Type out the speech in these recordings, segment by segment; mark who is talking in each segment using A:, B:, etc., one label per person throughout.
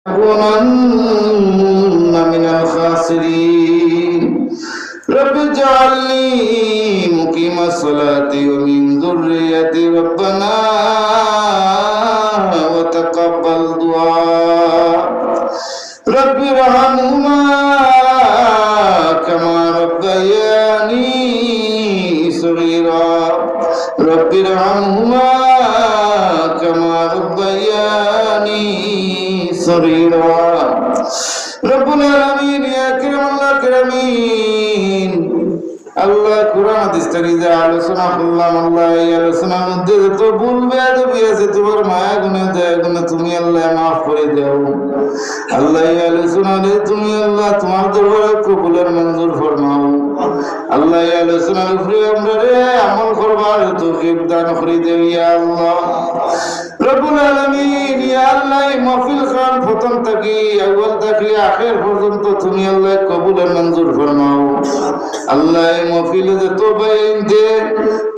A: لأكونن من الخاسرين رب اجعلني مقيم الصلاة ومن ذريتي ربنا وتقبل دعاء رب ارحمهما كما ربياني صغيرا رب ارحمهما كما ربياني صغيرا رب العالمين يا كريم الأكرمين আল্লাহ কোরআন হাদিস থেকে যে আলোচনা করলাম, আল্লাহ এই আলোচনার মধ্যে যত ভুল বেয়াদবি আছে তোমার মায়া গুণে দয়া গুণে তুমি আল্লাহ মাফ করে দাও। আল্লাহ এই আলোচনারে তুমি আল্লাহ তোমার দরবারে কবুলের মঞ্জুর ফরমাও। আল্লাহ এই আলোচনার উপরে আমরা রে আমল করবার তৌফিক দান করে দেও ইয়া আল্লাহ রব্বুল আলামিন। ইয়া আল্লাহ এই মাহফিল খান প্রথম থেকে আউয়াল থেকে আখির পর্যন্ত তুমি আল্লাহ কবুলের মঞ্জুর ফরমাও। আল্লাহ এই মাহফিলে যত বাইন দে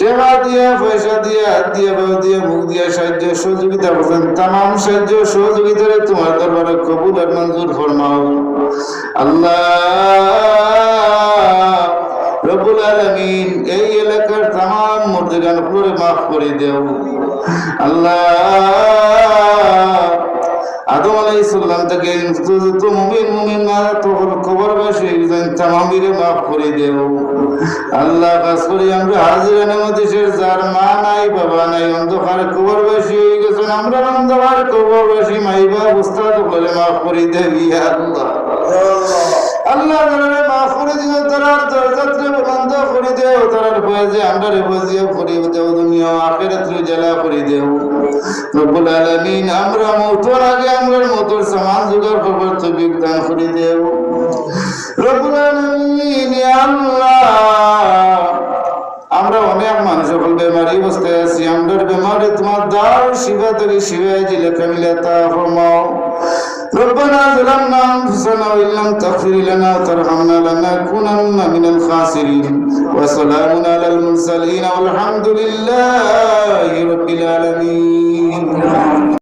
A: টাকা দিয়া পয়সা দিয়া হাত দিয়া বাউ দিয়া মুখ দিয়া সাহায্য সহযোগিতা করছেন তাম সাহায্য সহযোগিতারে তোমার দরবারে কবুল আর মঞ্জুর ফরমাও। আল্লাহ রব্বুল আলামিন এই এলাকার তাম মুর্দেগান পুরো মাফ করে দেও। আল্লাহ আদম আলাইহিস সালাম থেকে যত মুমিন মুমিনাত তোর কবরবাসী তামামিরে মাফ করে দেও। আল্লাহ কাজ করি আমরা হাজিরানে মধ্যে যার মা নাই বাবা নাই অন্ধকার কবরবাসী হয়ে গেছেন, আমরা অন্ধকার কবরবাসী মাইবা উস্তাদ করে মাফ করে দেও ইয়া আল্লাহ। আল্লাহ মাফ করে দিও, তার দরজাতে বন্ধ করে দেও, তার ফয়েজে আমরা রেবজিয়া করে দেও, দুনিয়া আখিরাতে জ্বালা করে দেও রব্বুল আলামিন। আমরা মওতের আগে আমরার মওতের সামান জোগাড় করবার তৌফিক দান করে দেও রব্বুল আলামিন। ইয়া আল্লাহ আমরা অনেক মানুষ সকল বেমারি অবস্থায় আছি, আমরা বেমারে তোমার দাও শিফা থেকে শিফায় দিলে কামিলা তা ফরমাও। ربنا ظلمنا أنفسنا وإن لم تغفر لنا وترحمنا لنكونن من الخاسرين وسلام على المرسلين والحمد لله رب العالمين.